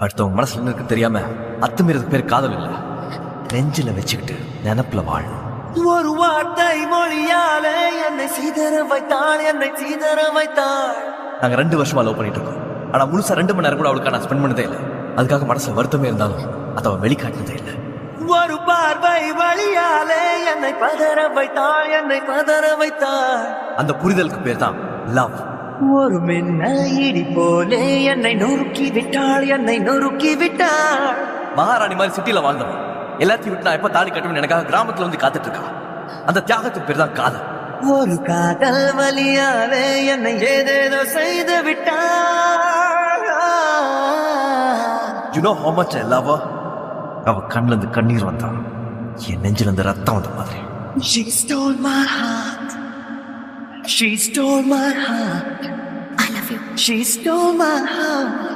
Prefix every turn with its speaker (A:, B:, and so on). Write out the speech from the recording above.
A: அடுத்தவங்க மனசுல என்ன இருக்கு தெரியாம அத்துமீறதுக்கு பேர் காதல் இல்ல, நெஞ்சில வச்சுக்கிட்டு நினப்புல வாழணும்.
B: ஒரு வார்த்தை மொழியாலே என்னை சீதற வைத்தாள், என்னை சீதற வைத்தாள்.
A: நாங்க 2 வருஷமா லவ் பண்ணிட்டு இருக்கோம். ஆனா முழுசா 2 மணி நேரம் கூட அவளுக்கு நான் ஸ்பெண்ட் பண்ணதே இல்லை. அதுக்காக மனசுல வருத்தமே இருந்தாலும் அதை அவன் வெளிக்காட்டினதே இல்லை.
B: ஒரு பார்வை வழியாலே என்னை பதற வைத்தாள், என்னை பதற வைத்தாள்.
A: அந்த புரிதலுக்கு பேர் தான் லவ்.
B: ஒரு மின்னல் இடி போலே என்னை நொறுக்கி விட்டாள், என்னை நொறுக்கி விட்டாள்.
A: மகாராணி மாதிரி சிட்டில வாழ்ந்தவன் எல்லாத்தையும் விட்டு நான் எப்ப தாலி கட்டுவேன் எனக்காக கிராமத்துல வந்து காத்துட்டு இருக்கா. அந்த தியாகத்துக்கு பேர் தான் காதல்.
B: ஒரு காதல் வழியாலே என்னை ஏதேதோ செய்து விட்டாள்.
A: You know how much I love her? அவ கண்ணுல இருந்து கண்ணீர் வந்தான், என் நெஞ்சில இருந்து ரத்தம் வந்த மாதிரி.
B: She stole my heart. She stole my heart.
C: I love you.
B: She stole my heart.